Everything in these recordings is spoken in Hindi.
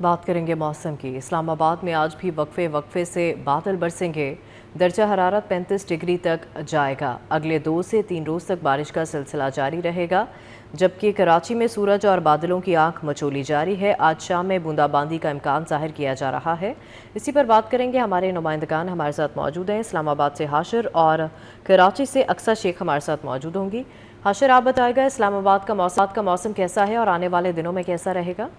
बात करेंगे मौसम की। इस्लामाबाद में आज भी वक्फे वक्फे से बादल बरसेंगे। दर्जा हरारत 35 डिग्री तक जाएगा। अगले 2 से 3 रोज़ तक बारिश का सिलसिला जारी रहेगा, जबकि कराची में सूरज और बादलों की आंख मचोली जारी है। आज शाम में बूंदाबांदी का इम्कान जाहिर किया जा रहा है। इसी पर बात करेंगे, हमारे नुमाइंदगान हमारे साथ मौजूद हैं। इस्लामाबाद से हाशिर और कराची से अक्सा शेख हमारे साथ मौजूद होंगी। हाशिर, आप बताएगा इस्लामाबाद का मौसम कैसा है और आने वाले दिनों में कैसा रहेगा?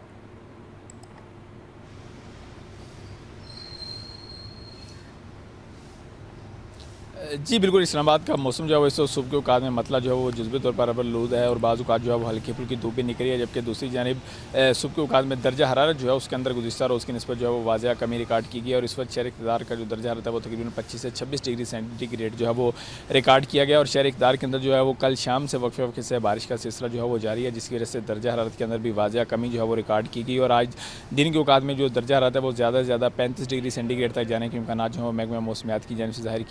जी बिल्कुल, इस्लामाबाद का मौसम जो है वो इस सुबह के औकात में मतलब जो है वो जुज़वी तौर पर आलूद है और बाज़ औक़ात जो है वो हल्की फुल्की धूप भी निकली है, जबकि दूसरी जानिब सुबह के औकात में दर्जा हरारत जो है उसके अंदर गुज़िश्ता रोज़ की निस्बत जो है वो वाज़िया कमी रिकॉर्ड की गई है। और इस वक्त शहर इक़्तिदार का जो दर्जा हरारत है वो तकरीबन 25 से 26 डिग्री सेंटीग्रेड जो है वो रिकॉर्ड किया गया। और शहर इक़्तिदार के अंदर जो है वो कल शाम से वक्फे वक्फे से बारिश का सिलसिला जो है वो जारी है, जिसकी वजह से दर्जा हरारत के अंदर भी वाज़िया कमी जो है वो रिकॉर्ड की गई। और आज दिन के औकात में जो दर्जा हरारत है वो ज़्यादा से ज़्यादा 35 डिग्री सेंटीग्रेड तक जाने के इम्कान जो है महकमा मौसमियात की जानिब से ज़ाहिर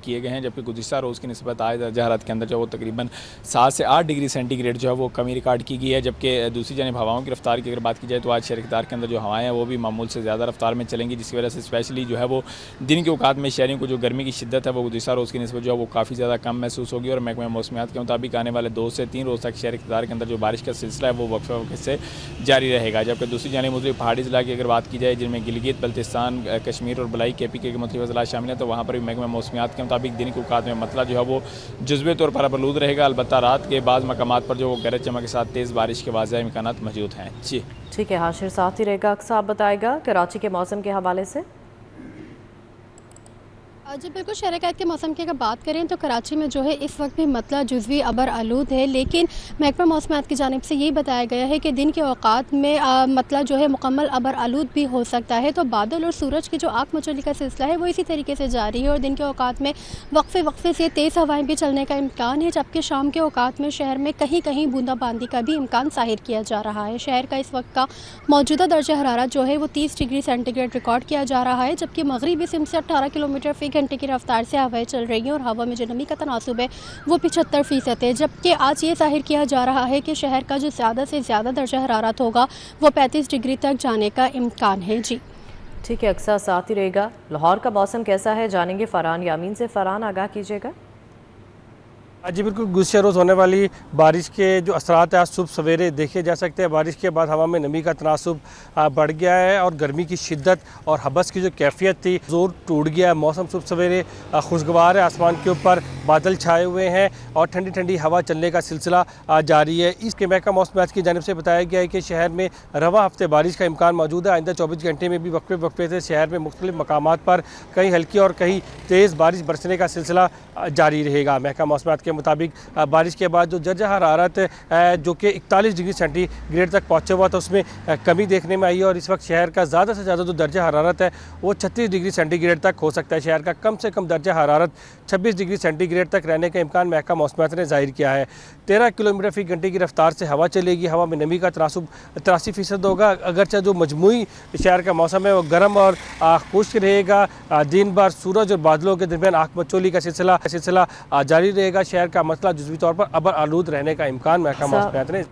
किए गए हैं, जबकि गुज़िश्ता रोज़ की निस्बत आज दर्जा हरारत के अंदर जो है वो तकरीबन 7 से 8 डिग्री सेंटीग्रेड जो है वो कमी रिकॉर्ड की गई है। जबकि दूसरी जानिब हवाओं की रफ्तार की अगर बात की जाए तो आज शहर इक़्तिदार के अंदर जो हवाएं हैं वो भी मामूल से ज़्यादा रफ्तार में चलेंगी, जिसकी वजह से स्पेशली जो है वो दिन के औकात में शहरियों को जो गर्मी की शिद्दत है वो गुज़िश्ता रोज़ की निस्बत जो है वो काफ़ी ज़्यादा कम महसूस होगी। और महकमा मौसमियात के मुताबिक आने वाले 2 से 3 रोज़ तक शहर इक़्तिदार के अंदर जो बारिश का सिलसिला है वो वक्फे वक्फे से जारी रहेगा। जबकि दूसरी जानिब मुख्तलिफ पहाड़ी ज़िला की अगर बात की जाए, जिनमें गिलगित बल्तिस्तान, कश्मीर और बलाई KPK के मुख्तलिफ ज़िला शामिल हैं, तो वहाँ पर भी महकमा मौसमियात के मुताबिक दिन के औकात में मतलब जो है वो जुज़वी तौर पर आलूद रहेगा। अलबत्ता रात के बाद मकामात पर जो गरज चमक के साथ तेज़ बारिश के वाज़ह इम्कानात मौजूद हैं। जी ठीक है हाशिर, साथ ही रहेगा। अक्सा, आप बताएगा कराची के मौसम के हवाले से। जी बिल्कुल, शहर के मौसम की अगर बात करें तो कराची में जो है इस वक्त भी मतलब जुज़वी अबर आलूद है, लेकिन महकमा मौसमियात की जानिब से ये बताया गया है कि दिन के औकात में मतलब जो है मुकम्मल अबर आलूद भी हो सकता है। तो बादल और सूरज की जो आँख मचोली का सिलसिला है वो इसी तरीके से जारी है और दिन के औकात में वक्फे वक्फे से तेज़ हवाएँ भी चलने का इम्कान है, जबकि शाम के औकात में शहर में कहीं कहीं बूंदाबांदी का भी इम्कान ज़ाहिर किया जा रहा है। शहर का इस वक्त का मौजूदा दर्जा हरारत जो है वो 30 डिग्री सेंटीग्रेड रिकॉर्ड किया जा रहा है, जबकि मगरिबी सिमत से 18 किलोमीटर फ़ी घंटे की रफ्तार से हवाएं चल रही हैं और हवा में जो नमी का तनासुब है वो 75% है। जबकि आज ये जाहिर किया जा रहा है कि शहर का जो ज़्यादा से ज़्यादा दर्जा हरारत होगा वो 35 डिग्री तक जाने का इम्कान है। जी ठीक है अक्सा, साथ ही रहेगा। लाहौर का मौसम कैसा है जानेंगे फ़रहान यामीन से। फ़रहान, आगाह कीजिएगा। जी बिल्कुल, गुज़श्ता रोज़ होने वाली बारिश के जो असरात हैं आज सुबह सवेरे देखे जा सकते हैं। बारिश के बाद हवा में नमी का तनासुब बढ़ गया है और गर्मी की शिद्दत और हबस की जो कैफियत थी ज़ोर टूट गया है। मौसम सुबह सवेरे खुशगवार है, आसमान के ऊपर बादल छाए हुए हैं और ठंडी ठंडी हवा चलने का सिलसिला जारी है। इसके महकमा मौसमियात की जानिब से बताया गया है कि शहर में रवा हफ्ते बारिश का इम्कान मौजूद है। आइंदा 24 घंटे में भी वक्फे वक्फे से शहर में मुख्तलिफ मकामात पर कहीं हल्की और कहीं तेज़ बारिश बरसने का सिलसिला जारी रहेगा। महकमा मौसमियात के मुताबिक बारिश के बाद जो दर्जा हरारत जो कि 41 डिग्री सेंटीग्रेड तक पहुँचा हुआ था उसमें कमी देखने में आई है और इस वक्त शहर का ज़्यादा से ज़्यादा जो दर्जा हरारत है वो 36 डिग्री सेंटीग्रेड तक हो सकता है। शहर का कम से कम दर्जा हरारत 26 डिग्री सेंटीग्रेड तक रहने का इम्कान महकमा मौसमियात ने जाहिर किया है। 13 किलोमीटर फ़ी घंटे की रफ्तार से हवा चलेगी। हवा में नमी का तनासुब 83% होगा। अगरचे जो मजमूई शहर का मौसम है वो गर्म और खुश्क रहेगा। दिन भर सूरज और बादलों के दरमियान आँख मचोली का सिलसिला जारी रहेगा। शहर का मसला जुज़वी तौर पर अबर आलूद रहने का इम्कान महकमा मौसमियात ने